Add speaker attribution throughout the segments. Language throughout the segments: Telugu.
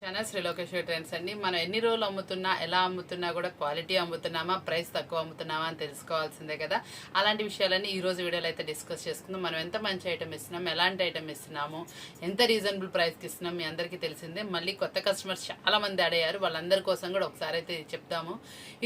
Speaker 1: ఛానల్ శ్రీ లోకేశ్వరి ట్రెండ్స్ అండి. మనం ఎన్ని రోజులు అమ్ముతున్నా ఎలా అమ్ముతున్నా కూడా క్వాలిటీ అమ్ముతున్నామా ప్రైస్ తక్కువ అమ్ముతున్నామా అని తెలుసుకోవాల్సిందే కదా. అలాంటి విషయాలన్నీ ఈ రోజు వీడియోలో అయితే డిస్కస్ చేసుకుందాం. మనం ఎంత మంచి ఐటమ్ ఇస్తున్నాం, ఎలాంటి ఐటమ్ ఇస్తున్నాము, ఎంత రీజనబుల్ ప్రైస్కి ఇస్తున్నాం మీ అందరికీ తెలిసిందే. మళ్ళీ కొత్త కస్టమర్స్ చాలా మంది అడిగారు, వాళ్ళందరి కోసం కూడా ఒకసారి అయితే చెప్తాము.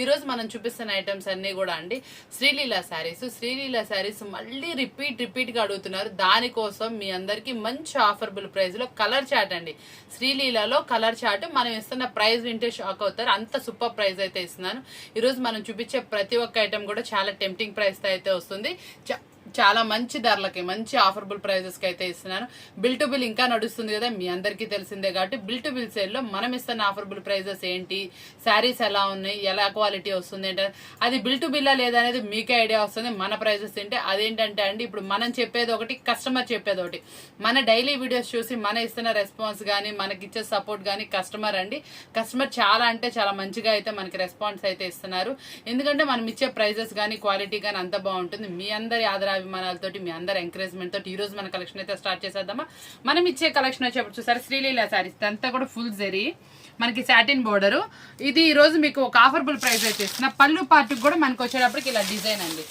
Speaker 1: ఈరోజు మనం చూపిస్తున్న ఐటమ్స్ అన్నీ కూడా అండి శ్రీలీల శారీస్ మళ్ళీ రిపీట్గా అడుగుతున్నారు. దానికోసం మీ అందరికీ మంచి ఆఫర్బుల్ ప్రైస్లో కలర్ చాట్ అండి. శ్రీలీలలో కలర్ చార్ట్ మనం ఇస్తున్న ప్రైస్ వింటే షాక్ అవుతారు. అంత సూపర్ ప్రైస్ అయితే ఇస్తున్నాను. ఈరోజు మనం చూపించే ప్రతి ఒక్క ఐటమ్ కూడా చాలా టెంప్టింగ్ ప్రైస్ తో అయితే వస్తుంది. చాలా మంచి ధరలకి మంచి ఆఫర్బుల్ ప్రైజెస్కి అయితే ఇస్తున్నాను. బిల్ టు బిల్ ఇంకా నడుస్తుంది కదా, మీ అందరికీ తెలిసిందే. కాబట్టి బిల్ టు బిల్ సేల్లో మనం ఇస్తున్న ఆఫర్బుల్ ప్రైజెస్ ఏంటి, శారీస్ ఎలా ఉన్నాయి, ఎలా క్వాలిటీ వస్తుంది అంటే అది బిల్ టు బిల్లా లేదనేది మీకే ఐడియా వస్తుంది. మన ప్రైజెస్ ఏంటి అదేంటంటే అండి, ఇప్పుడు మనం చెప్పేది ఒకటి, కస్టమర్ చెప్పేది ఒకటి. మన డైలీ వీడియోస్ చూసి మన ఇస్తున్న రెస్పాన్స్ కానీ మనకి ఇచ్చే సపోర్ట్ కానీ కస్టమర్ చాలా అంటే చాలా మంచిగా అయితే మనకి రెస్పాన్స్ అయితే ఇస్తున్నారు. ఎందుకంటే మనం ఇచ్చే ప్రైజెస్ కానీ క్వాలిటీ కానీ అంత బాగుంటుంది. మీ అందరి ఆదరాభిమానాలతోటి, మీ అందరి ఎంకరేజ్మెంట్ తోటి ఈ రోజు మన కలెక్షన్ అయితే స్టార్ట్ చేసేద్దామా. మనం ఇచ్చే కలెక్షన్ వచ్చేప్పుడు చూసారు శ్రీలీల శారీస్ అంతా కూడా ఫుల్ జరీ, మనకి సాటిన్ బోర్డర్. ఇది ఈ రోజు మీకు ఒక ఆఫర్బుల్ ప్రైస్ అయితే ఇస్తున్నా. పళ్ళు పార్టీకి కూడా మనకి వచ్చేటప్పటికి ఇలా డిజైన్ అండి,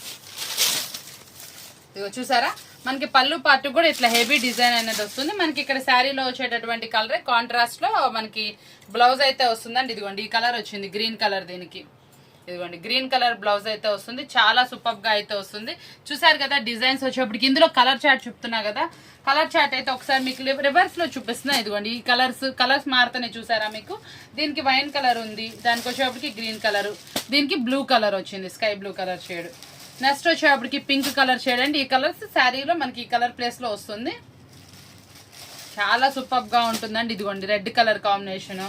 Speaker 1: ఇదిగో చూసారా. మనకి పళ్ళు పార్ట్ కూడా ఇట్లా హెవీ డిజైన్ అనేది వస్తుంది. మనకి ఇక్కడ శారీలో వచ్చేటటువంటి కలర్ కాంట్రాస్ట్ లో మనకి బ్లౌజ్ అయితే వస్తుందండి. ఇదిగోండి ఈ కలర్ వచ్చింది, గ్రీన్ కలర్. దీనికి ఇదిగోండి గ్రీన్ కలర్ బ్లౌజ్ అయితే వస్తుంది. చాలా సూపర్ గా అయితే వస్తుంది. చూసారు కదా డిజైన్స్ వచ్చేప్పటికి. ఇందులో కలర్ చార్ట్ చెప్తున్నా కదా, కలర్ చార్ట్ అయితే ఒకసారి మీకు రివర్స్ లో చూపిస్తున్నా. ఇదిగోండి ఈ కలర్స్ మారుతానే చూసారా మీకు. దీనికి వైన్ కలర్ ఉంది, దానికి వచ్చేప్పటికి గ్రీన్ కలర్, దీనికి బ్లూ కలర్ వచ్చింది, sky blue colour shade. Next వచ్చేప్పటికి పింక్ కలర్ షేడ్ అండి. ఈ కలర్స్ శారీలో మనకి ఈ కలర్ ప్లేస్ లో వస్తుంది. చాలా సూపర్ గా ఉంటుందండి. ఇదిగోండి రెడ్ కలర్ కాంబినేషన్.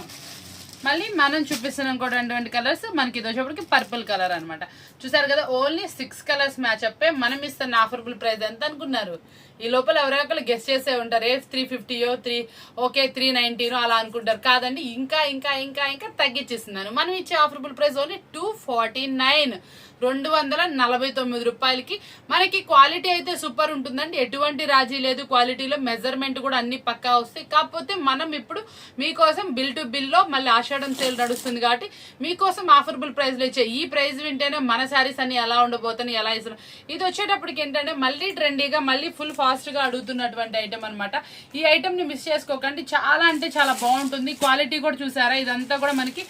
Speaker 1: మళ్ళీ మనం చూపిస్తున్నాం కూడా రెండు కలర్స్. మనకి ఇది వచ్చేప్పటికి పర్పుల్ కలర్ అనమాట. చూసారు కదా, ఓన్లీ 6 కలర్స్ మ్యాచ్ అప్పే మనం ఇస్తున్న ఆఫర్బుల్ ప్రైస్ ఎంత అనుకున్నారు? ఈ లోపల ఎవరైనా గెస్ట్ చేసే ఉంటారు, 350 390 అలా అనుకుంటారు. కాదండి, ఇంకా ఇంకా ఇంకా ఇంకా తగ్గించేస్తున్నాను. మనం ఇచ్చే ఆఫర్బుల్ ప్రైస్ ఓన్లీ 249, 249 రూపాయలకి. మనకి క్వాలిటీ అయితే సూపర్ ఉంటుందండి, ఎటువంటి రాజీ లేదు. క్వాలిటీలో మెజర్మెంట్ కూడా అన్ని పక్కా వస్తాయి. కాకపోతే మనం ఇప్పుడు మీకోసం బిల్ టు బిల్ లో మళ్ళీ ఆషాఢం సేల్ నడుస్తుంది కాబట్టి మీకోసం ఆఫర్బుల్ ప్రైస్ లో ఇచ్చే ఈ ప్రైస్ వింటేనే మన శారీస్ అన్ని ఎలా ఉండబోతున్నాయి, ఎలా ఇస్తున్నాం. ఇది వచ్చేటప్పటికి ఏంటంటే మళ్ళీ ట్రెండీగా మళ్ళీ ఫుల్ ఫాస్ట్ గా అడుగుతున్నటువంటి ఐటమ్ అనమాట. ఈ ఐటమ్ ని మిస్ చేసుకోకండి, చాలా అంటే చాలా బాగుంటుంది. క్వాలిటీ కూడా చూసారా, ఇదంతా కూడా మనకి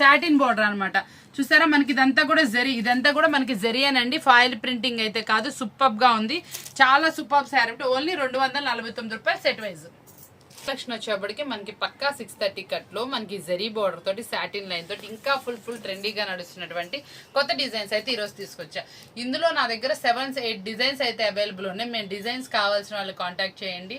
Speaker 1: సాటిన్ బోర్డర్ అనమాట. చూసారా, మనకి ఇదంతా కూడా జరీ, ఇదంతా కూడా మనకి జరీ అనండి, ఫాయిల్ ప్రింటింగ్ అయితే కాదు. సూపర్ గా ఉంది, చాలా సూపర్ శారీ. ఓన్లీ 249 రూపాయలు సెట్ వైజ్. కలెక్షన్ వచ్చేప్పటికి మనకి పక్కా 630 కట్ లో మనకి జరీ బోర్డర్ తోటి సాటిన్ లైన్ తోటి ఇంకా ఫుల్ ట్రెండీగా నడుస్తున్నటువంటి కొత్త డిజైన్స్ అయితే ఈరోజు తీసుకొచ్చా. ఇందులో నా దగ్గర 7-8 డిజైన్స్ అయితే అవైలబుల్ ఉన్నాయి. మేము డిజైన్స్ కావాల్సిన వాళ్ళు కాంటాక్ట్ చేయండి.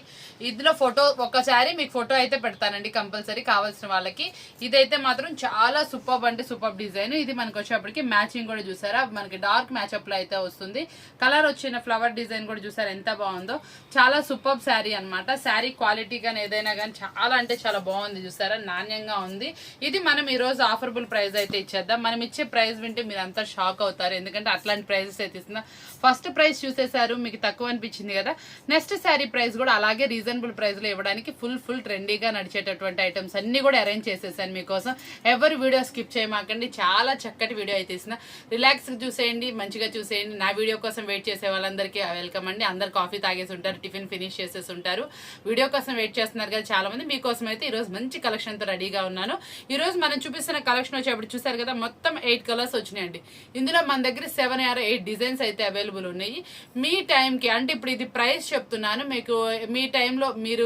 Speaker 1: ఇందులో ఫోటో ఒక్కసారి మీకు ఫోటో అయితే పెడతానండి కంపల్సరీ కావాల్సిన వాళ్ళకి. ఇదైతే మాత్రం చాలా సూపర్ అంటే సూపర్ డిజైన్. ఇది మనకి వచ్చేప్పటికి మ్యాచింగ్ కూడా చూసారా, మనకి డార్క్ మ్యాచ్అప్ లో అయితే వస్తుంది. కలర్ వచ్చిన ఫ్లవర్ డిజైన్ కూడా చూసారా ఎంత బాగుందో. చాలా సూపర్ శారీ అనమాట. శారీ క్వాలిటీ గానీ ఏదైనా కానీ చాలా అంటే చాలా బాగుంది. చూసారా, నాణ్యంగా ఉంది. ఇది మనం ఈ రోజు ఆఫర్బుల్ ప్రైస్ అయితే ఇచ్చేద్దాం. మనం ఇచ్చే ప్రైస్ వింటే మీరు అంతా షాక్ అవుతారు, ఎందుకంటే అట్లాంటి ప్రైజెస్ అయితే ఇస్తున్నా. ఫస్ట్ ప్రైస్ చూసేసారు, మీకు తక్కువ అనిపించింది కదా. నెక్స్ట్ శారీ ప్రైస్ కూడా అలాగే రీజనబుల్ ప్రైస్ లో ఇవ్వడానికి ఫుల్ ట్రెండీగా నడిచేటటువంటి ఐటమ్స్ అన్ని కూడా అరేంజ్ చేసేసాను మీకోసం. ఎవరు వీడియో స్కిప్ చేయమాకండి, చాలా చక్కటి వీడియో అయితే ఇస్తున్నా. రిలాక్స్ చూసేయండి, మంచిగా చూసేయండి. నా వీడియో కోసం వెయిట్ చేసే వాళ్ళందరికీ వెల్కమ్ అండి. అందరు కాఫీ తాగేసి ఉంటారు, టిఫిన్ ఫినిష్ చేసేసి ఉంటారు, వీడియో కోసం వెయిట్ చేస్తున్నారు కదా చాలా మంది. మీకోసం అయితే ఈ రోజు మంచి కలెక్షన్ తో రెడీగా ఉన్నాను. ఈ రోజు మనం చూపిస్తున్న కలెక్షన్ వచ్చేప్పుడు చూసారు కదా, మొత్తం 8 కలర్స్ వచ్చినాయండి. ఇందులో మన దగ్గర 7 or 8 డిజైన్స్ అయితే అవైలబుల్ ఉన్నాయి. మీ టైంకి అంటే ఇప్పుడు ఇది ప్రైస్ చెప్తున్నాను మీకు, మీ టైంలో మీరు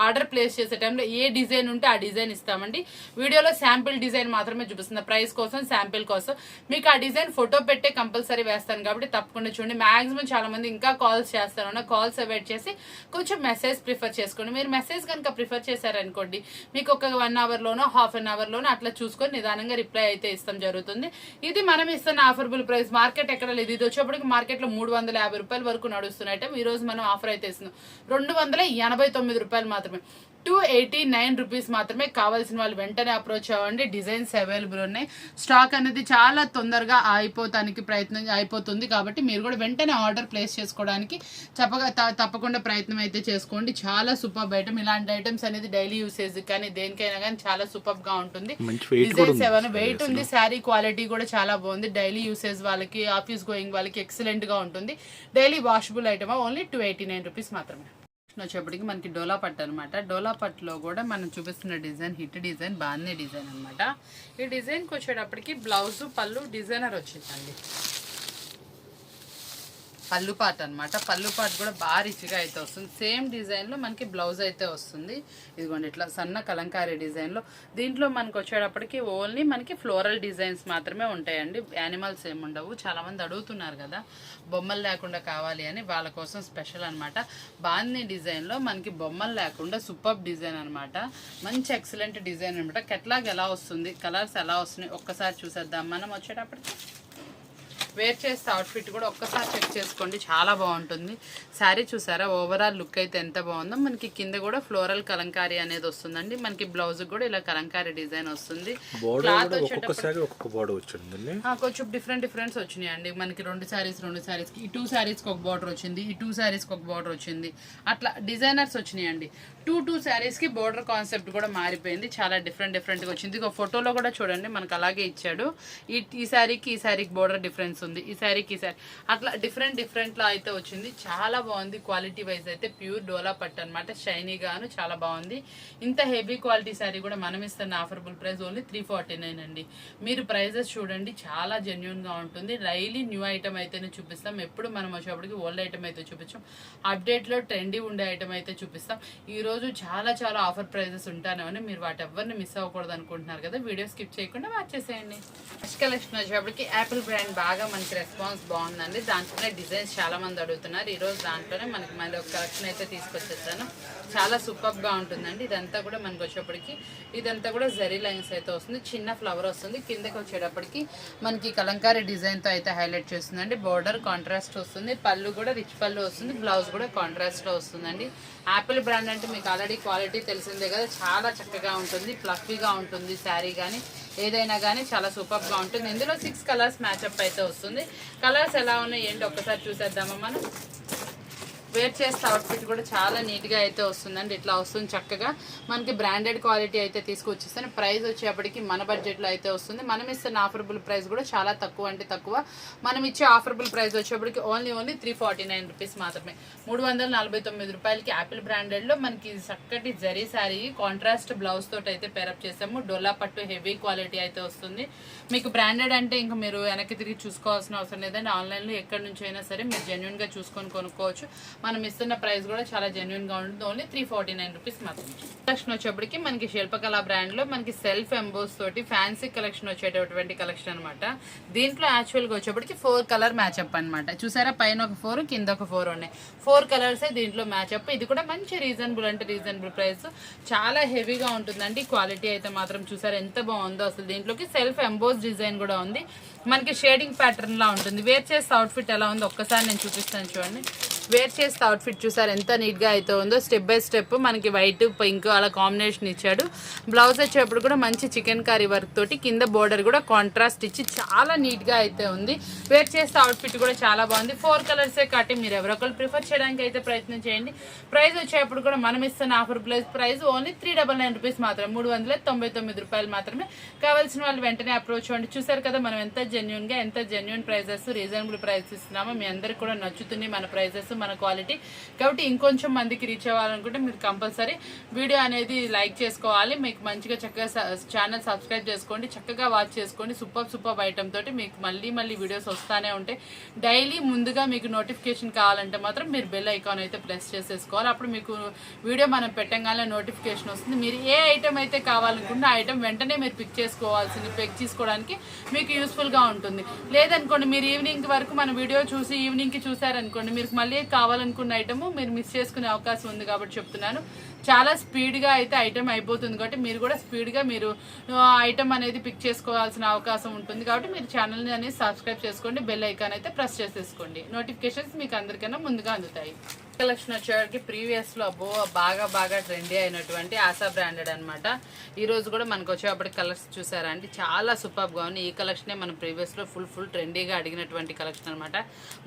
Speaker 1: ఆర్డర్ ప్లేస్ చేసే టైంలో ఏ డిజైన్ ఉంటే ఆ డిజైన్ ఇస్తామండి. వీడియోలో శాంపిల్ డిజైన్ మాత్రమే చూపిస్తున్నా, ప్రైస్ కోసం శాంపిల్ కోసం. మీకు ఆ డిజైన్ ఫోటో పెట్టే కంపల్సరీ వేస్తాను కాబట్టి తప్పకుండా చూడండి. మాక్సిమం చాలా మంది ఇంకా కాల్స్ చేస్తాను, కాల్స్ అవాయిడ్ చేసి కొంచెం మెసేజ్ ప్రిఫర్ చేసుకోండి. మీరు మెసేజ్ కనుక ప్రిఫర్ చేశారనుకోండి, మీకు ఒక 1 hour లోనో ½ an hour లోనో అట్లా చూసుకొని నిదానంగా రిప్లై అయితే ఇస్తాం జరుగుతుంది. ఇది మనం ఇస్తున్న ఆఫర్బుల్ ప్రైస్. మార్కెట్ ఎక్కడ లేదు. ఇది వచ్చేప్పటికి మార్కెట్ లో 350 రూపాయల వరకు నడుస్తున్న ఐటమ్. ఈ రోజు మనం ఆఫర్ అయితే ఇస్తున్నాం 289 రూపాయలు మాత్రమే. 289 రూపీస్ మాత్రమే. కావాల్సిన వాళ్ళు వెంటనే అప్రోచ్ అవ్వండి. డిజైన్స్ అవైలబుల్ ఉన్నాయి. స్టాక్ అనేది చాలా తొందరగా అయిపోతుంది కాబట్టి మీరు కూడా వెంటనే ఆర్డర్ ప్లేస్ చేసుకోవడానికి తప్పకుండా ప్రయత్నం అయితే చేసుకోండి. చాలా సూపర్ ఐటమ్. ఇలాంటి ఐటమ్స్ అనేది డైలీ యూసేజ్ కానీ దేనికైనా కానీ చాలా సూపర్ గా ఉంటుంది. డిజైన్స్ ఏమైనా వెయిట్ ఉంది. శారీ క్వాలిటీ కూడా చాలా బాగుంది. డైలీ యూసేజ్ వాళ్ళకి, ఆఫీస్ గోయింగ్ వాళ్ళకి ఎక్సలెంట్ గా ఉంటుంది. Daily washable item. Only 289 rupees మాత్రమే. వచ్చేప్పటికి మనకి డోలా పట్టు అనమాట. డోలా పట్టులో కూడా మనం చూపిస్తున్న డిజైన్ హిట్ డిజైన్, బాగుంది డిజైన్ అనమాట. ఈ డిజైన్కి వచ్చేటప్పటికి బ్లౌజ్ పళ్ళు డిజైనర్ వచ్చిందండి. పళ్ళు పార్ట్ అనమాట. పళ్ళు పార్ట్ కూడా బాగా రిచ్గా అయితే వస్తుంది. సేమ్ డిజైన్లో మనకి బ్లౌజ్ అయితే వస్తుంది. ఇదిగోండి ఇట్లా సన్న కలంకారీ డిజైన్లో. దీంట్లో మనకు వచ్చేటప్పటికి ఓన్లీ మనకి ఫ్లోరల్ డిజైన్స్ మాత్రమే ఉంటాయండి. యానిమల్స్ ఏమి ఉండవు. చాలామంది అడుగుతున్నారు కదా బొమ్మలు లేకుండా కావాలి అని, వాళ్ళ కోసం స్పెషల్ అనమాట. బాందీ డిజైన్లో మనకి బొమ్మలు లేకుండా సూపర్ డిజైన్ అనమాట. మంచి ఎక్సలెంట్ డిజైన్ అనమాట. కెట్లాగ్ ఎలా వస్తుంది, కలర్స్ ఎలా వస్తున్నాయి ఒక్కసారి చూసేద్దాం. మనం వచ్చేటప్పటికి వేర్ చేస్తే అవుట్ఫిట్ కూడా ఒక్కసారి చెక్ చేసుకోండి. చాలా బాగుంటుంది. శారీ చూసారా ఓవరాల్ లుక్ అయితే ఎంత బాగుందో. మనకి కింద కూడా ఫ్లోరల్ కలంకారీ అనేది వస్తుందండి. మనకి బ్లౌజ్ కూడా ఇలా కలంకారీ డిజైన్ వస్తుంది. క్లాత్ కొంచెం డిఫరెంట్స్ వచ్చినాయండి. మనకి రెండు శారీస్ ఈ 2 శారీస్కి ఒక బార్డర్ వచ్చింది. ఈ 2 శారీస్కి ఒక బార్డర్ వచ్చింది. అట్లా డిజైనర్స్ వచ్చినాయండి. 2 శారీస్కి బోర్డర్ కాన్సెప్ట్ కూడా మారిపోయింది. చాలా డిఫరెంట్గా వచ్చింది. ఒక ఫోటోలో కూడా చూడండి మనకు అలాగే ఇచ్చాడు. ఈ శారీకి బోర్డర్ డిఫరెన్స్ ఉంది. ఈ శారీకి అట్లా డిఫరెంట్ లా అయితే వచ్చింది. చాలా బాగుంది. క్వాలిటీ వైజ్ అయితే ప్యూర్ డోలా పట్టు అనమాట. షైనీగాను చాలా బాగుంది. ఇంత హెవీ క్వాలిటీ శారీ కూడా మనం ఇస్తున్న ఆఫరబుల్ ప్రైస్ ఓన్లీ 349 అండి. మీరు ప్రైజెస్ చూడండి, చాలా జెన్యున్ గా ఉంటుంది. డైలీ న్యూ ఐటమ్ అయితేనే చూపిస్తాం. ఎప్పుడు మనం వచ్చేప్పటికి ఓల్డ్ ఐటమ్ అయితే చూపించాం. అప్డేట్ లో ట్రెండీ ఉండే ఐటమ్ అయితే చూపిస్తాం. ఈ రోజు చాలా ఆఫర్ ప్రైజెస్ ఉంటానని మీరు వాటి ఎవరిని మిస్ అవ్వకూడదు అనుకుంటున్నారు కదా, వీడియో స్కిప్ చేయకుండా వాచ్ చేసేయండి. ఫస్ట్ కలెక్షన్ వచ్చేప్పటికి యాపిల్ బ్రాండ్ బాగా మనకి రెస్పాన్స్ బాగుందండి. దాంట్లోనే డిజైన్స్ చాలా మంది అడుగుతున్నారు. ఈ రోజు దాంట్లోనే మనకి మళ్ళీ ఒక కలెక్షన్ అయితే తీసుకొచ్చేసాను. చాలా సూపర్ గా ఉంటుందండి. ఇదంతా కూడా మనకి వచ్చేప్పటికి ఇదంతా కూడా జరీ లైన్స్ అయితే వస్తుంది. చిన్న ఫ్లవర్ వస్తుంది. కిందకి వచ్చేటప్పటికి మనకి కలంకారీ డిజైన్ తో అయితే హైలైట్ చేస్తుందండి. బోర్డర్ కాంట్రాస్ట్ వస్తుంది. పళ్ళు కూడా రిచ్ పళ్ళు వస్తుంది. బ్లౌజ్ కూడా కాంట్రాస్ట్ లో వస్తుందండి. యాపిల్ బ్రాండ్ అంటే మీకు ఆల్రెడీ క్వాలిటీ తెలిసిందే కదా, చాలా చక్కగా ఉంటుంది. ఫ్లఫీగా ఉంటుంది. శారీ కానీ ఏదైనా కానీ చాలా సూపర్ గా ఉంటుంది. ఇందులో 6 కలర్స్ మ్యాచ్అప్ అయితే వస్తుంది. కలర్స్ ఎలా ఉన్నాయి ఏంటి ఒక్కసారి చూసేద్దామా మనం. వేర్ చేస్తే అవుట్ఫిట్ కూడా చాలా నీట్గా అయితే వస్తుందండి. ఇట్లా వస్తుంది చక్కగా. మనకి బ్రాండెడ్ క్వాలిటీ అయితే తీసుకొచ్చేస్తాను. ప్రైస్ వచ్చేప్పటికి మన బడ్జెట్లో అయితే వస్తుంది. మనం ఇస్తున్న ఆఫరబుల్ ప్రైస్ కూడా చాలా తక్కువ అంటే తక్కువ. మనం ఇచ్చే ఆఫరబుల్ ప్రైస్ వచ్చేప్పటికి ఓన్లీ 349 రూపీస్ మాత్రమే. 349 రూపాయలకి యాపిల్ బ్రాండెడ్లో మనకి చక్కటి జరీ శారీ కాంట్రాస్ట్ బ్లౌజ్ తోటి అయితే పేరప్ చేసాము. డోలా పట్టు హెవీ క్వాలిటీ అయితే వస్తుంది. మీకు బ్రాండెడ్ అంటే ఇంకా మీరు వెనక్కి తిరిగి చూసుకోవాల్సిన అవసరం లేదండి. ఆన్లైన్లో ఎక్కడి నుంచి అయినా సరే మీరు జెన్యున్గా చూసుకొని కొనుక్కోవచ్చు. మనం ఇస్తున్న ప్రైస్ కూడా చాలా జెన్యున్ గా ఉంటుంది. ఓన్లీ 349 రూపీస్ మాత్రమే. కలెక్షన్ వచ్చేప్పటికి మనకి శిల్పకళ బ్రాండ్ లో మనకి సెల్ఫ్ ఎంబోస్ తోటి ఫ్యాన్సీ కలెక్షన్ వచ్చేటటువంటి కలెక్షన్ అనమాట. దీంట్లో యాక్చువల్ గా వచ్చేప్పటికి 4 కలర్ మ్యాచ్అప్ అనమాట. చూసారా, పైన ఒక 4 కింద ఒక 4 ఉన్నాయి. 4 కలర్స్ దీంట్లో మ్యాచ్అప్. ఇది కూడా మంచి రీజనబుల్ ప్రైస్. చాలా హెవీగా ఉంటుందండి. క్వాలిటీ అయితే మాత్రం చూసారా ఎంత బాగుందో అసలు. దీంట్లోకి సెల్ఫ్ ఎంబోస్ డిజైన్ కూడా ఉంది. మనకి షేడింగ్ ప్యాటర్న్ లా ఉంటుంది. వేర్ చేస్తే అవుట్ఫిట్ ఎలా ఉందో ఒక్కసారి నేను చూపిస్తాను చూడండి. వేర్ చేస్తే అవుట్ఫిట్ చూసారు ఎంత నీట్గా అయితే ఉందో. స్టెప్ బై స్టెప్ మనకి వైట్ పింక్ అలా కాంబినేషన్ ఇచ్చాడు. బ్లౌజ్ వచ్చేప్పుడు కూడా మంచి చికెన్ కర్రీ వర్క్ తోటి కింద బోర్డర్ కూడా కాంట్రాస్ట్ ఇచ్చి చాలా నీట్గా అయితే ఉంది. వేర్ చేస్తే అవుట్ఫిట్ కూడా చాలా బాగుంది. 4 కలర్సే కాబట్టి మీరు ఎవరొకరు ప్రిఫర్ చేయడానికి అయితే ప్రయత్నం చేయండి. ప్రైస్ వచ్చేప్పుడు కూడా మనం ఇస్తున్న ఆఫర్ ప్రైస్ ఓన్లీ 399 రూపీస్ మాత్రమే. 399 రూపాయలు మాత్రమే. కావాల్సిన వాళ్ళు వెంటనే అప్రోచ్ అవ్వండి. చూసారు కదా మనం ఎంత జెన్యున్ ప్రైజెస్, రీజనబుల్ ప్రైస్ ఇస్తున్నామో. మీ అందరికి కూడా నచ్చుతుంది మన ప్రైజెస్, మన క్వాలిటీ. కాబట్టి ఇంకొంచెం మందికి రీచ్ అవ్వాలనుకుంటే మీరు కంపల్సరీ వీడియో అనేది లైక్ చేసుకోవాలి. మీకు మంచిగా చక్కగా ఛానల్ సబ్స్క్రైబ్ చేసుకోండి. చక్కగా వాచ్ చేసుకోండి. సూపర్ ఐటమ్ తోటి మీకు మళ్ళీ వీడియోస్ వస్తానే ఉంటాయి. డైలీ ముందుగా మీకు నోటిఫికేషన్ కావాలంటే మాత్రం మీరు బెల్ ఐకాన్ అయితే ప్రెస్ చేసేసుకోవాలి. అప్పుడు మీకు వీడియో మనం పెట్టగానే నోటిఫికేషన్ వస్తుంది. మీరు ఏ ఐటమ్ అయితే కావాలనుకుంటే ఆ ఐటమ్ వెంటనే మీరు పిక్ చేసుకోవడానికి మీకు యూస్ఫుల్గా ఉంటుంది. లేదనుకోండి మీరు ఈవినింగ్ వరకు మన వీడియో చూసి ఈవినింగ్కి చూసారనుకోండి, మీరు మళ్ళీ కావాలనుకున్న ఐటమ్ మీరు మిస్ చేసుకునే అవకాశం ఉంది. కాబట్టి చెప్తున్నాను, చాలా స్పీడ్గా అయితే ఐటమ్ అయిపోతుంది కాబట్టి మీరు కూడా స్పీడ్గా మీరు ఐటమ్ అనేది పిక్ చేసుకోవాల్సిన అవకాశం ఉంటుంది కాబట్టి మీరు ఛానల్ని అనేది సబ్స్క్రైబ్ చేసుకోండి, బెల్ ఐకాన్ అయితే ప్రెస్ చేసేసుకోండి, నోటిఫికేషన్స్ మీకు అందరికన్నా ముందుగా అందుతాయి. కలెక్షన్ వచ్చేవాడికి ప్రీవియస్లో బాగా ట్రెండీ అయినటువంటి ఆశా బ్రాండెడ్ అనమాట. ఈరోజు కూడా మనకు వచ్చేటప్పటికి కలర్స్ చూసారా అండి, చాలా సూపర్గా ఉంది. ఈ కలెక్షనే మనం ప్రీవియస్లో ఫుల్ ట్రెండీగా అడిగినటువంటి కలెక్షన్ అనమాట.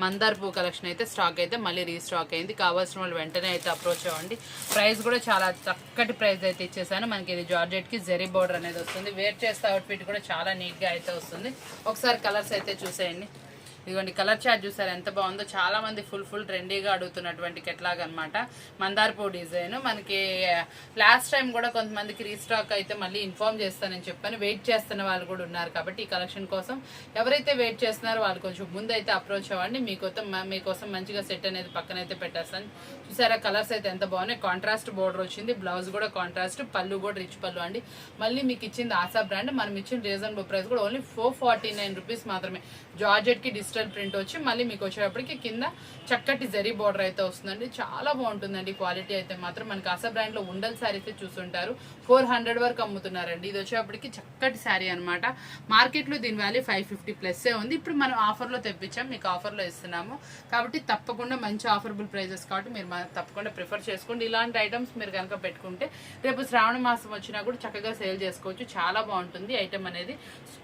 Speaker 1: మందార్ పువ్వు కలెక్షన్ అయితే స్టాక్ అయితే మళ్ళీ రీస్టాక్ అయింది. కావాల్సిన వాళ్ళు వెంటనే అయితే అప్రోచ్ అవ్వండి. ప్రైస్ కూడా చాలా చక్కటి ప్రైస్ అయితే ఇచ్చేసాను. మనకి ఇది జార్జెట్కి జెరీ బోర్డర్ అనేది వస్తుంది. వేర్ చేస్తే అవుట్ఫిట్ కూడా చాలా నీట్గా అయితే వస్తుంది. ఒకసారి కలర్స్ అయితే చూసేయండి. ఇదిగోండి కలర్ చార్ట్ చూసారు ఎంత బాగుందో. చాలా మంది ఫుల్ ట్రెండీగా అడుగుతున్నటువంటి కెట్లాగ్ అనమాట. మందార్ పువ్వు డిజైన్ మనకి లాస్ట్ టైం కూడా కొంతమందికి రీస్టాక్ అయితే మళ్ళీ ఇన్ఫార్మ్ చేస్తానని చెప్పాను. వెయిట్ చేస్తున్న వాళ్ళు కూడా ఉన్నారు కాబట్టి ఈ కలెక్షన్ కోసం ఎవరైతే వెయిట్ చేస్తున్నారో వాళ్ళు కొంచెం ముందు అయితే అప్రోచ్ అవ్వండి. మీకోసం మంచిగా సెట్ అనేది పక్కనైతే పెట్టేస్తాను. చూసారా కలర్స్ అయితే ఎంత బాగున్నాయి. కాంట్రాస్ట్ బోర్డర్ వచ్చింది, బ్లౌజ్ కూడా కాంట్రాస్ట్, పళ్ళు కూడా రిచ్ పళ్ళు అండి. మళ్ళీ మీకు ఇచ్చింది ఆశా బ్రాండ్. మనం ఇచ్చిన రీజనబుల్ ప్రైస్ కూడా ఓన్లీ 449 రూపీస్ మాత్రమే. జార్జెట్కి డిజిటల్ ప్రింట్ వచ్చి మళ్ళీ మీకు వచ్చేటప్పటికి కింద చక్కటి జరీ బోర్డర్ అయితే వస్తుందండి. చాలా బాగుంటుందండి క్వాలిటీ అయితే మాత్రం. మనకి ఆశా బ్రాండ్ లో ఉండల్ శారీ అయితే చూస్తుంటారు 400 వరకు అమ్ముతున్నారండి. ఇది వచ్చేటప్పటికి చక్కటి శారీ అనమాట. మార్కెట్ లో దీని వాల్యూ 550 ప్లస్ ఉంది. ఇప్పుడు మనం ఆఫర్ లో తెప్పించాం, మీకు ఆఫర్ లో ఇస్తున్నాము కాబట్టి తప్పకుండా మంచి ఆఫర్బుల్ ప్రైజెస్ కాబట్టి మీరు తప్పకుండా ప్రిఫర్ చేసుకోండి. ఇలాంటి ఐటమ్స్ మీరు కనుక పెట్టుకుంటే రేపు శ్రావణ మాసం వచ్చినా కూడా చక్కగా సేల్ చేసుకోవచ్చు. చాలా బాగుంటుంది ఐటమ్ అనేది.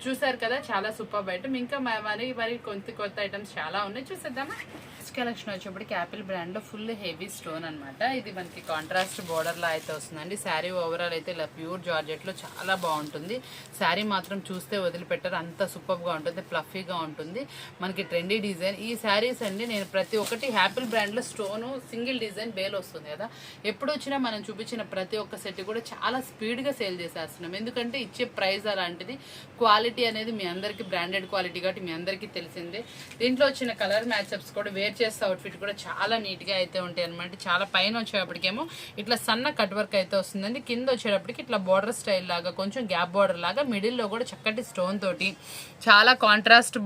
Speaker 1: చూసారు కదా చాలా సూపర్ ఐటమ్. ఇంకా మరి కొత్త ఐటమ్స్ చాలా ఉన్నాయి, చూసేద్దామా. ఫస్ట్ కలెక్షన్ వచ్చేప్పటికి యాపిల్ బ్రాండ్ లో ఫుల్ హెవీ స్టోన్ అనమాట. ఇది మనకి కాంట్రాస్ట్ బోర్డర్ లా అయితే వస్తుందండి. శారీ ఓవరాల్ అయితే ఇలా ప్యూర్ జార్జెట్ లో చాలా బాగుంటుంది. శారీ మాత్రం చూస్తే వదిలిపెట్టారు, అంత సూపర్ గా ఉంటుంది, ఫ్లఫీగా ఉంటుంది. మనకి ట్రెండీ డిజైన్ ఈ శారీస్ అండి. నేను ప్రతి ఒక్కటి యాపిల్ బ్రాండ్ లో స్టోన్ సింగిల్ డిజైన్ బేల్ వస్తుంది కదా, ఎప్పుడు వచ్చినా మనం చూపించిన ప్రతి ఒక్క సెట్ కూడా చాలా స్పీడ్ గా సేల్ చేసేస్తున్నాం. ఎందుకంటే ఇచ్చే ప్రైస్ అలాంటిది, క్వాలిటీ అనేది మీ అందరికి బ్రాండెడ్ క్వాలిటీ కాబట్టి మీ అందరికీ తెలిసిందే. దీంట్లో వచ్చిన కలర్ మ్యాచ్అప్స్ కూడా వేర్ చేస్తే అవుట్ఫిట్ కూడా చాలా నీట్ గా అయితే ఉంటాయి అనమాట. చాలా పైన వచ్చేటప్పటికేమో ఇట్లా సన్న కట్ వర్క్ అయితే వస్తుందండి. కింద వచ్చేటప్పటికి ఇట్లా బోర్డర్ స్టైల్ లాగా కొంచెం గ్యాప్ బోర్డర్ లాగా మిడిల్ లో కూడా చక్కటి స్టోన్ తోటి చాలా కాంట్రాస్ట్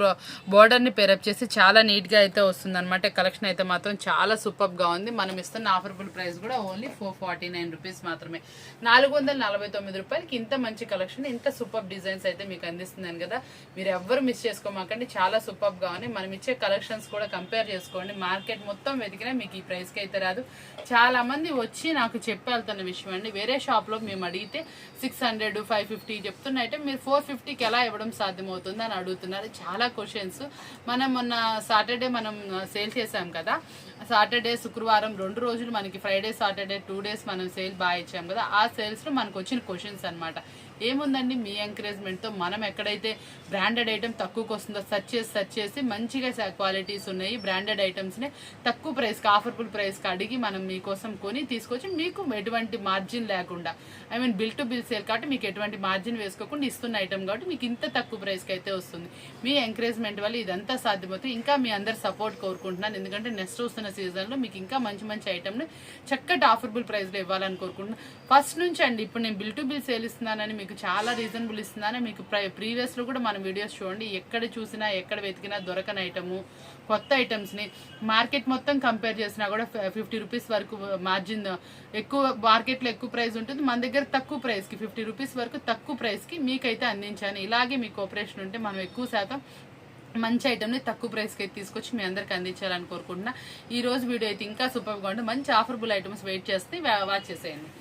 Speaker 1: బోర్డర్ ని పేరప్ చేసి చాలా నీట్ గా అయితే వస్తుంది అనమాట. కలెక్షన్ అయితే మాత్రం చాలా సూపర్ గా ఉంది. మనం ఇస్తున్న ఆఫర్బుల్ ప్రైస్ కూడా ఓన్లీ 449 రూపీస్ మాత్రమే. 499 రూపాయలకి ఇంత మంచి కలెక్షన్, ఇంత సూపర్ డిజైన్స్ అయితే మీకు అందిస్తున్నాను కదా. మీరు ఎవ్వరు మిస్ చేసుకోమాకండి, చాలా సూపర్ గా ఉన్నాయి. మనం ఇచ్చే కలెక్షన్స్ కూడా కంపేర్ చేసుకోండి. మార్కెట్ మొత్తం వెతికినా మీకు ఈ ప్రైస్ కి అయితే రాదు. చాలా మంది వచ్చి నాకు చెప్పి వెళ్తున్న విషయం అండి, వేరే షాప్ లో మేము అడిగితే 600 550 చెప్తున్నట్టే మీరు 450కి ఎలా ఇవ్వడం సాధ్యమవుతుంది అని అడుగుతున్నారు. చాలా క్వశ్చన్స్. మనం మొన్న సాటర్డే మనం సేల్ చేసాం కదా, సాటర్డే శుక్రవారం 2 రోజులు మనకి ఫ్రైడే సాటర్డే 2 డేస్ మనం సేల్ బాగా ఇచ్చాం కదా. ఆ సేల్స్ లో మనకు వచ్చిన క్వశ్చన్స్ అనమాట. ఏముందండి, మీ ఎంకరేజ్మెంట్తో మనం ఎక్కడైతే బ్రాండెడ్ ఐటమ్ తక్కువకి వస్తుందో సెర్చ్ చేసి మంచిగా క్వాలిటీస్ ఉన్నాయి బ్రాండెడ్ ఐటమ్స్ని తక్కువ ప్రైస్కి ఆఫర్బుల్ ప్రైస్కి అడిగి మనం మీకోసం కొని తీసుకొచ్చి మీకు ఎటువంటి మార్జిన్ లేకుండా, I mean bill to bill sale కాబట్టి మీకు ఎటువంటి మార్జిన్ వేసుకోకుండా ఇస్తున్న ఐటమ్ కాబట్టి మీకు ఇంత తక్కువ ప్రైస్కి అయితే వస్తుంది. మీ ఎంకరేజ్మెంట్ వల్ల ఇదంతా సాధ్యమవుతుంది. ఇంకా మీ అందరు సపోర్ట్ కోరుకుంటున్నాను. ఎందుకంటే నెక్స్ట్ వస్తున్న సీజన్లో మీకు ఇంకా మంచి ఐటమ్ని చక్కటి ఆఫర్బుల్ ప్రైస్లో ఇవ్వాలని కోరుకుంటున్నాను. ఫస్ట్ నుంచి అండి, ఇప్పుడు నేను బిల్ టు బిల్ సేల్ ఇస్తున్నానని మీకు చాలా రీజనబుల్ ఇస్తున్నాను. మీకు ప్రీవియస్ లో కూడా మన వీడియోస్ చూడండి, ఎక్కడ చూసినా ఎక్కడ వెతికినా దొరకని ఐటము కొత్త ఐటమ్స్ని మార్కెట్ మొత్తం కంపేర్ చేసినా కూడా 50 రూపీస్ వరకు మార్జిన్ ఎక్కువ, మార్కెట్లో ఎక్కువ ప్రైస్ ఉంటుంది, మన దగ్గర తక్కువ ప్రైస్కి 50 రూపీస్ వరకు తక్కువ ప్రైస్కి మీకైతే అందించాను. ఇలాగే మీ కోఆపరేషన్ ఉంటే మనం ఎక్కువ శాతం మంచి ఐటమ్ని తక్కువ ప్రైస్కి అయితే తీసుకొచ్చి మీ అందరికి అందించాలని కోరుకుంటున్నా. ఈ రోజు వీడియో అయితే ఇంకా సూపర్గా ఉంటుంది. మంచి ఆఫర్బుల్ ఐటమ్స్ వెయిట్ చేస్తే వాచ్ చేసేయండి.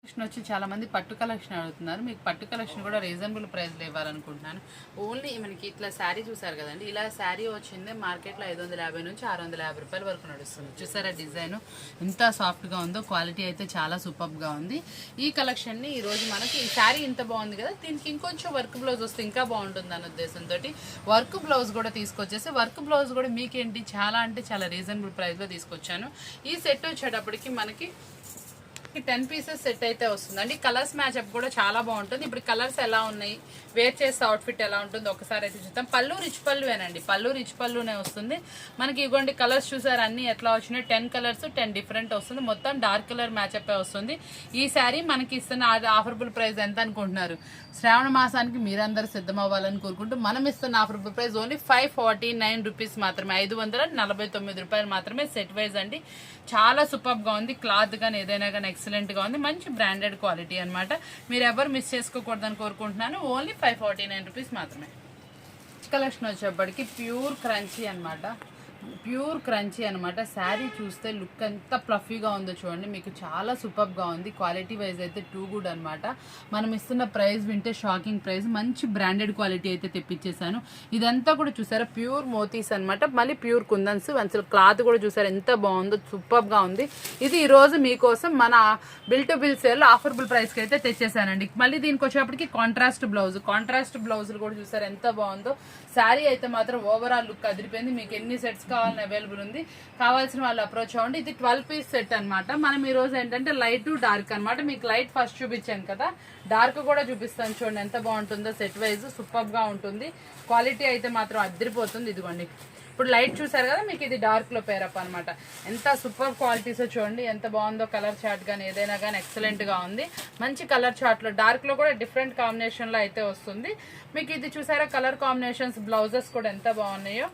Speaker 1: కలెక్షన్ వచ్చి చాలా మంది పట్టు కలెక్షన్ అడుగుతున్నారు. మీకు పట్టు కలెక్షన్ కూడా రీజనబుల్ ప్రైస్లో ఇవ్వాలనుకుంటున్నాను. ఓన్లీ మనకి ఇట్లా శారీ చూసారు కదండి, ఇలా శారీ వచ్చింది మార్కెట్లో 550 నుంచి 650 రూపాయల వరకు నడుస్తుంది. చూసారా డిజైన్ ఎంత సాఫ్ట్గా ఉందో, క్వాలిటీ అయితే చాలా సూపర్గా ఉంది. ఈ కలెక్షన్ని ఈరోజు మనకి ఈ శారీ ఇంత బాగుంది కదా, దీనికి ఇంకొంచెం వర్క్ బ్లౌజ్ వస్తే ఇంకా బాగుంటుంది అనే ఉద్దేశంతో వర్క్ బ్లౌజ్ కూడా తీసుకొచ్చేసి, వర్క్ బ్లౌజ్ కూడా మీకేంటి చాలా అంటే చాలా రీజనబుల్ ప్రైస్లో తీసుకొచ్చాను. ఈ సెట్ వచ్చేటప్పటికి మనకి 10 పీసెస్ సెట్ అయితే వస్తుందండి. కలర్స్ మ్యాచ్అప్ కూడా చాలా బాగుంటుంది. ఇప్పుడు కలర్స్ ఎలా ఉన్నాయి, వేర్ చేస్తే అవుట్ఫిట్ ఎలా ఉంటుందో ఒకసారి అయితే చూద్దాం. పళ్ళు రిచ్ పళ్ళువేనండి, పళ్ళు రిచ్ పళ్ళునే వస్తుంది మనకి. ఇవ్వండి కలర్స్ చూసారు అన్ని ఎట్లా వచ్చినాయి, 10 కలర్స్ 10 డిఫరెంట్ వస్తుంది. మొత్తం డార్క్ కలర్ మ్యాచ్అప్ వస్తుంది. ఈ శారీ మనకి ఇస్తున్న ఆఫర్బుల్ ప్రైస్ ఎంత అనుకుంటున్నారు? శ్రావణ మాసానికి మీరందరూ సిద్ధం అవ్వాలని కోరుకుంటూ మనం ఇస్తున్న ఆఫర్బుల్ ప్రైస్ ఓన్లీ 549 రూపీస్ మాత్రమే, 549 రూపాయలు మాత్రమే. సెట్ వైజ్ అండి, చాలా సూపర్గా ఉంది. క్లాత్ కానీ ఏదైనా కానీ ఎక్సలెంట్గా ఉంది, మంచి బ్రాండెడ్ క్వాలిటీ అనమాట. మీరు ఎవరు మిస్ చేసుకోకూడదని కోరుకుంటున్నాను. ఓన్లీ 549 రూపీస్ మాత్రమే. కలెక్షన్ వచ్చేప్పటికి ప్యూర్ క్రంచీ అనమాట, ప్యూర్ క్రంచీ అనమాట. శారీ చూస్తే లుక్ ఎంత ఫ్లఫీగా ఉందో చూడండి, మీకు చాలా సూపర్గా ఉంది. క్వాలిటీ వైజ్ అయితే టూ గుడ్ అనమాట. మనం ఇస్తున్న ప్రైస్ వింటే షాకింగ్ ప్రైస్, మంచి బ్రాండెడ్ క్వాలిటీ అయితే తెప్పించేసాను. ఇదంతా కూడా చూసారా ప్యూర్ మోతీస్ అనమాట, మళ్ళీ ప్యూర్ కుందన్స్. అసలు క్లాత్ కూడా చూసారా ఎంత బాగుందో, సూపర్గా ఉంది. ఇది ఈరోజు మీకోసం మన bill to bill sale affordable ప్రైస్కి అయితే తెచ్చేసానండి. మళ్ళీ దీనికి వచ్చేప్పటికి కాంట్రాస్ట్ బ్లౌజులు కూడా చూసారా ఎంత బాగుందో. శారీ అయితే మాత్రం ఓవరాల్ లుక్ అదిరిపోయింది. మీకు ఎన్ని సెట్స్ కావాలని అవైలబుల్ ఉంది, కావాల్సిన వాళ్ళు అప్రోచ్ అవ్వండి. ఇది 12 పీస్ సెట్ అనమాట. మనం ఈ రోజు ఏంటంటే లైట్ టు డార్క్ అనమాట. మీకు లైట్ ఫస్ట్ చూపించాను కదా, డార్క్ కూడా చూపిస్తాను చూడండి ఎంత బాగుంటుందో. సెట్ వైజ్ సూపర్ గా ఉంటుంది, క్వాలిటీ అయితే మాత్రం అదిరిపోతుంది. ఇదిగోండి ఇప్పుడు లైట్ చూసారు కదా, మీకు ఇది డార్క్ లో పేరప్ అనమాట. ఎంత సూపర్ క్వాలిటీస్ చూడండి ఎంత బాగుందో. కలర్ చార్ట్ కానీ ఏదైనా కానీ ఎక్సలెంట్ గా ఉంది. మంచి కలర్ చార్ట్ లో డార్క్ లో కూడా డిఫరెంట్ కాంబినేషన్ లో అయితే వస్తుంది. మీకు ఇది చూసారా కలర్ కాంబినేషన్స్, బ్లౌజెస్ కూడా ఎంత బాగున్నాయో.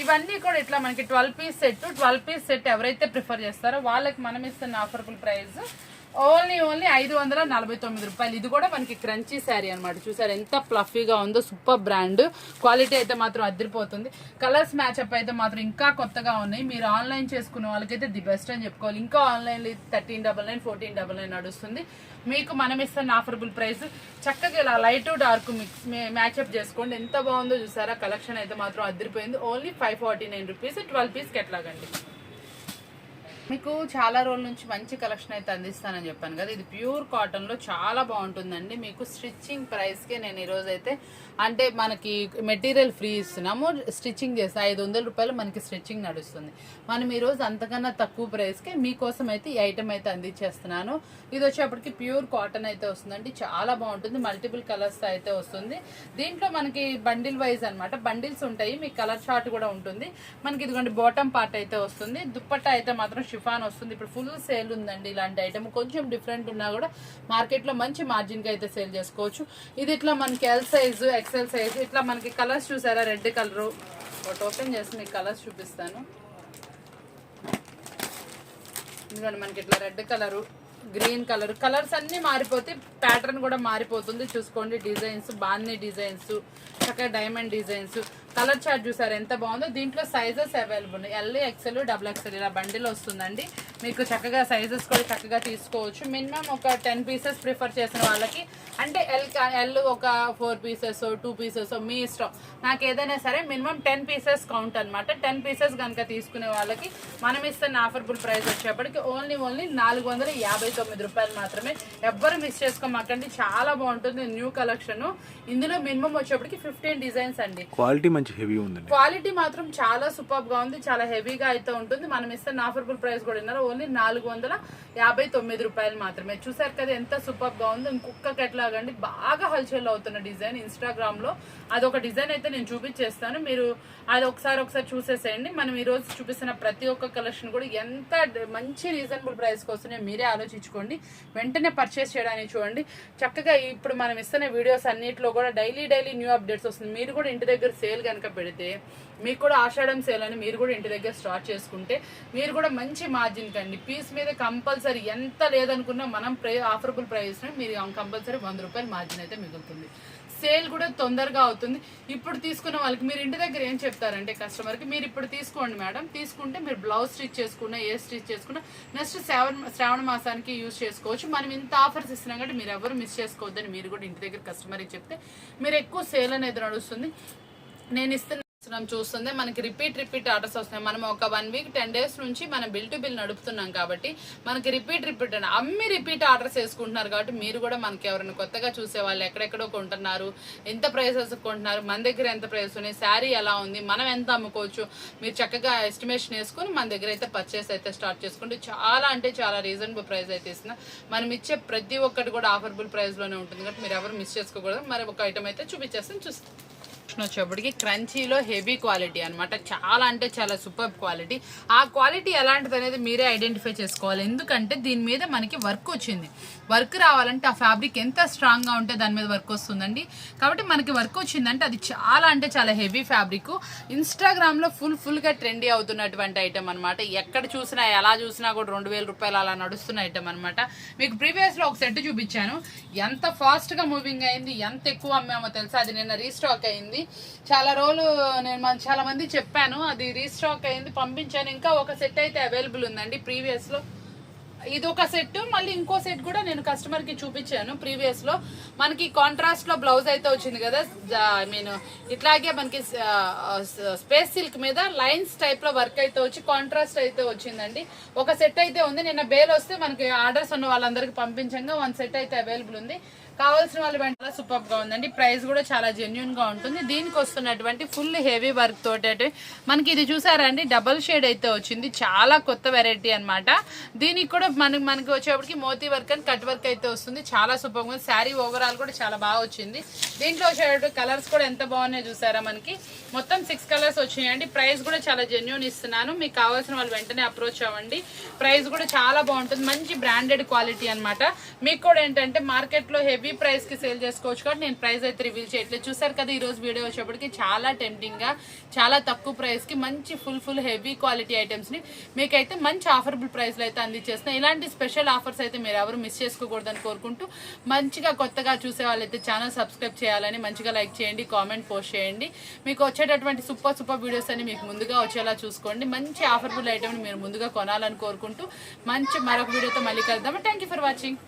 Speaker 1: ఇవన్నీ కూడా ఇట్లా మనకి 12 పీస్ సెట్ ఎవరైతే ప్రిఫర్ చేస్తారో వాళ్ళకి మనం ఇస్తున్న ఆఫర్బుల్ ప్రైస్ ఓన్లీ 549 రూపాయలు. ఇది కూడా మనకి క్రంచీ శారీ అనమాట. చూసారు ఎంత ఫ్లఫీగా ఉందో, సూపర్ బ్రాండ్ క్వాలిటీ అయితే మాత్రం అదిరిపోతుంది. కలర్స్ మ్యాచ్అప్ అయితే మాత్రం ఇంకా కొత్తగా ఉన్నాయి. మీరు ఆన్లైన్ చేసుకున్న వాళ్ళకైతే ది బెస్ట్ అని చెప్పుకోవాలి. ఇంకా ఆన్లైన్లో 1399 1499 నడుస్తుంది. మీకు మనం ఇస్తున్న ఆఫర్బుల్ ప్రైస్ చక్కగా ఇలా లైట్ డార్క్ మిక్స్ మ్యాచ్అప్ చేసుకోండి. ఎంత బాగుందో చూసారా. కలెక్షన్ అయితే మాత్రం అదిరిపోయింది. ఓన్లీ 549 రూపీస్ 12 పీస్కి ఎట్లాగండి. మీకు చాలా రోజుల నుంచి మంచి కలెక్షన్ అయితే అందిస్తానని చెప్పాను కదా. ఇది ప్యూర్ కాటన్ లో చాలా బాగుంటుందండి. మీకు స్టిచ్చింగ్ ప్రైస్ కి నేను ఈరోజు అయితే అంటే మనకి మెటీరియల్ ఫ్రీ ఇస్తున్నాము. స్టిచ్చింగ్ చేస్తే 500 రూపాయలు మనకి స్టిచ్చింగ్ నడుస్తుంది. మనం ఈరోజు అంతకన్నా తక్కువ ప్రైస్ కి మీకోసం అయితే ఈ ఐటమ్ అయితే అందించేస్తున్నాను. ఇది వచ్చేప్పటికి ప్యూర్ కాటన్ అయితే వస్తుందండి. చాలా బాగుంటుంది, మల్టిపుల్ కలర్స్ అయితే వస్తుంది. దీంట్లో మనకి బండిల్ వైజ్ అనమాట, బండిల్స్ ఉంటాయి. మీకు కలర్ చార్ట్ కూడా ఉంటుంది. మనకి ఇదిగోండి బాటమ్ పార్ట్ అయితే వస్తుంది. దుప్పట్టా అయితే మాత్రం షిఫాన్ వస్తుంది. ఇప్పుడు ఫుల్ సేల్ ఉందండి. ఇలాంటి ఐటమ్ కొంచెం డిఫరెంట్ ఉన్నా కూడా మార్కెట్ లో మంచి మార్జిన్ కి అయితే సేల్ చేసుకోవచ్చు. ఇది ఇట్లా మనకి ఎల్ సైజు, ఎక్సెల్ సైజు, ఇట్లా మనకి కలర్స్ చూసారా. రెడ్ కలర్ ఒకటి ఓపెన్ చేసి మీకు కలర్స్ చూపిస్తాను. ఎందుకంటే మనకి ఇట్లా red colour, green colour, colours అన్ని మారిపోతే ప్యాటర్న్ కూడా మారిపోతుంది. చూసుకోండి డిజైన్స్, బాన్ని డిజైన్స్, చక్కగా డైమండ్ డిజైన్స్. కలర్ చార్ట్ చూసారు ఎంత బాగుందో. దీంట్లో సైజెస్ అవైలబుల్ ఉన్నాయి. ఎల్, ఎక్సెల్, డబుల్ ఎక్సెల్ ఇలా బండిల్ వస్తుందండి. మీకు చక్కగా సైజెస్ కూడా చక్కగా తీసుకోవచ్చు. మినిమం ఒక 10 పీసెస్ ప్రిఫర్ చేసిన వాళ్ళకి, అంటే ఎల్ ఒక 4 పీసెస్ 2 పీసెస్ మీ ఇష్టం. నాకు ఏదైనా సరే మినిమం 10 పీసెస్ కౌంట్ అనమాట. 10 పీసెస్ కనుక తీసుకునే వాళ్ళకి మనం ఇస్తున్న ఆఫర్బుల్ ప్రైస్ వచ్చేప్పటికి ఓన్లీ 459 రూపాయలు మాత్రమే. ఎవ్వరు మిస్ చేసుకోమాకండి, చాలా బాగుంటుంది న్యూ కలెక్షన్. ఇందులో మినిమం వచ్చేప్పటికి 15 డిజైన్స్ అండి.
Speaker 2: క్వాలిటీ మంచి హెవీ ఉంది,
Speaker 1: క్వాలిటీ మాత్రం చాలా సూపర్ గా ఉంది, చాలా హెవీగా అయితే ఉంటుంది. మనం ఇస్తున్న ఆఫర్బుల్ ప్రైస్ కూడా ఉన్నారు ఓన్లీ 459 రూపాయలు మాత్రమే. చూసారు కదా ఎంత సూపర్ గా ఉంది. ఇంకొక ఎట్లాగండి బాగా హల్చల్ అవుతున్న డిజైన్ ఇన్స్టాగ్రామ్ లో అదొక డిజైన్ అయితే నేను చూపించేస్తాను. మీరు అది ఒకసారి చూసేసేయండి. మనం ఈ రోజు చూపిస్తున్న ప్రతి ఒక్క కలెక్షన్ కూడా ఎంత మంచి రీజనబుల్ ప్రైస్ కి వస్తున్నాయో మీరే ఆలోచించుకోండి. వెంటనే పర్చేస్ చేయడానికి చూడండి. చక్కగా ఇప్పుడు మనం ఇస్తున్న వీడియోస్ అన్నిటిలో కూడా డైలీ న్యూ అప్డేట్స్ వస్తుంది. మీరు కూడా ఇంటి దగ్గర సేల్ కనుక పెడితే మీకు కూడా ఆషాఢం సేల్ అని మీరు కూడా ఇంటి దగ్గర స్టార్ట్ చేసుకుంటే మీరు కూడా మంచి మార్జిన్ కండి. పీస్ మీద కంపల్సరీ ఎంత లేదనుకున్నా మనం ఆఫరబుల్ ప్రైస్ మీరు కంపల్సరీ 100 రూపాయలు మార్జిన్ అయితే మిగులుతుంది. సేల్ కూడా తొందరగా అవుతుంది. ఇప్పుడు తీసుకున్న వాళ్ళకి మీరు ఇంటి దగ్గర ఏం చెప్తారంటే కస్టమర్కి, మీరు ఇప్పుడు తీసుకోండి మేడం, తీసుకుంటే మీరు బ్లౌజ్ స్టిచ్ చేసుకున్నా ఏ స్టిచ్ చేసుకున్నా నెక్స్ట్ శ్రావణ మాసానికి యూజ్ చేసుకోవచ్చు. మనం ఇంత ఆఫర్స్ ఇస్తున్నాం కాబట్టి మీరు ఎవరు మిస్ చేసుకోవద్దని మీరు కూడా ఇంటి దగ్గర కస్టమర్కి చెప్తే మీరు ఎక్కువ సేల్ అనేది నడుస్తుంది. నేను ఇస్తున్న చూస్తుంది మనకి రిపీట్ ఆర్డర్స్ వస్తున్నాయి. మనం ఒక 1 వీక్ 10 డేస్ నుంచి మనం బిల్ టు బిల్ నడుపుతున్నాం కాబట్టి మనకి రిపీట్ అమ్మి రిపీట్ ఆర్డర్స్ వేసుకుంటున్నారు. కాబట్టి మీరు కూడా మనకి ఎవరైనా కొత్తగా చూసే వాళ్ళు ఎక్కడెక్కడో కొంటున్నారు, ఎంత ప్రైసెస్ కొంటున్నారు, మన దగ్గర ఎంత ప్రైస్ ఉన్నాయి, శారీ ఎలా ఉంది, మనం ఎంత అమ్ముకోవచ్చు, మీరు చక్కగా ఎస్టిమేషన్ వేసుకుని మన దగ్గర అయితే పర్చేస్ అయితే స్టార్ట్ చేసుకుంటే చాలా అంటే చాలా రీజనబుల్ ప్రైస్ అయితే ఇస్తున్నాం. మనం ఇచ్చే ప్రతి ఒక్కటి కూడా ఆఫర్బుల్ ప్రైస్ లోనే ఉంటుంది కాబట్టి మీరు ఎవరు మిస్ చేసుకోకూడదు. మరి ఒక ఐటమ్ అయితే చూపించేస్తాను, చూస్తాం. వచ్చేప్పటికి క్రంచీలో హెవీ క్వాలిటీ అనమాట, చాలా అంటే చాలా సూపర్ క్వాలిటీ. ఆ క్వాలిటీ ఎలాంటిది అనేది మీరే ఐడెంటిఫై చేసుకోవాలి, ఎందుకంటే దీని మీద మనకి వర్క్ వచ్చింది. వర్క్ రావాలంటే ఆ ఫ్యాబ్రిక్ ఎంత స్ట్రాంగ్గా ఉంటే దాని మీద వర్క్ వస్తుందండి. కాబట్టి మనకి వర్క్ వచ్చిందంటే అది చాలా అంటే చాలా హెవీ ఫ్యాబ్రిక్. ఇన్స్టాగ్రామ్లో ఫుల్గా ట్రెండీ అవుతున్నటువంటి ఐటమ్ అనమాట. ఎక్కడ చూసినా ఎలా చూసినా కూడా 2000 రూపాయలు అలా నడుస్తున్న ఐటమ్ అనమాట. మీకు ప్రీవియస్లో ఒక సెట్ చూపించాను, ఎంత ఫాస్ట్గా మూవింగ్ అయింది, ఎంత ఎక్కువ అమ్మామో తెలుసా. అది నిన్న రీస్టాక్ అయింది. చాలా రోజులు నేను చాలా మంది చెప్పాను, అది రీస్టాక్ అయింది, పంపించాను. ఇంకా ఒక సెట్ అయితే అవైలబుల్ ఉందండి ప్రీవియస్లో. ఇది ఒక సెట్, మళ్ళీ ఇంకో సెట్ కూడా నేను కస్టమర్కి చూపించాను ప్రీవియస్లో. మనకి కాంట్రాస్ట్లో బ్లౌజ్ అయితే వచ్చింది కదా, ఐ మీన్ ఇట్లాగే మనకి స్పేస్ సిల్క్ మీద లైన్స్ టైప్లో వర్క్ అయితే వచ్చి కాంట్రాస్ట్ అయితే వచ్చిందండి. ఒక సెట్ అయితే ఉంది, నిన్న బేల్ వస్తే మనకి ఆర్డర్స్ ఉన్న వాళ్ళందరికీ పంపించంగా 1 సెట్ అయితే అవైలబుల్ ఉంది. కావాల్సిన వాళ్ళు వెంటనే సూపర్గా ఉందండి. ప్రైస్ కూడా చాలా జెన్యున్గా ఉంటుంది. దీనికి వస్తున్నటువంటి ఫుల్ హెవీ వర్క్ తోటి మనకి ఇది చూసారండి, డబల్ షేడ్ అయితే వచ్చింది, చాలా కొత్త వెరైటీ అనమాట. దీనికి కూడా మనకి వచ్చేప్పటికి మోతీ వర్క్ అండ్ కట్ వర్క్ అయితే వస్తుంది, చాలా సూపర్గా ఉంది. శారీ ఓవరాల్ కూడా చాలా బాగా వచ్చింది. దీంట్లో వచ్చేటప్పుడు కలర్స్ కూడా ఎంత బాగున్నాయి చూసారా, మనకి మొత్తం 6 కలర్స్ వచ్చినాయండి. ప్రైస్ కూడా చాలా జెన్యున్ ఇస్తున్నాను, మీకు కావాల్సిన వాళ్ళు వెంటనే అప్రోచ్ అవ్వండి. ప్రైస్ కూడా చాలా బాగుంటుంది, మంచి బ్రాండెడ్ క్వాలిటీ అనమాట. మీకు కూడా ఏంటంటే మార్కెట్లో హెవీ ప్రైస్ కి సేల్ చేసుకోవచ్చు కాబట్టి నేను ప్రైస్ అయితే రివీల్ చేయట్లేదు. చూసారు కదా, ఈ రోజు వీడియో వచ్చేప్పటికి చాలా టెంప్టింగ్ గా చాలా తక్కువ ప్రైస్ కి మంచి ఫుల్ హెవీ క్వాలిటీ ఐటమ్స్ ని మీకైతే మంచి ఆఫరబుల్ ప్రైస్ లో అయితే అందించేస్తున్నాయి. ఇలాంటి స్పెషల్ ఆఫర్స్ అయితే మీరు ఎవరు మిస్ చేసుకోకూడదని కోరుకుంటూ, మంచిగా కొత్తగా చూసే వాళ్ళైతే ఛానల్ సబ్స్క్రైబ్ చేయాలని, మంచిగా లైక్ చేయండి, కామెంట్ పోస్ట్ చేయండి. మీకు వచ్చేటటువంటి సూపర్ వీడియోస్ అని మీకు ముందుగా వచ్చేలా చూసుకోండి. మంచి ఆఫరబుల్ ఐటమ్ ని మీరు ముందుగా కొనాలని కోరుకుంటూ, మంచి మరొక వీడియోతో మళ్ళీ కలుద్దాం. Thank you for watching.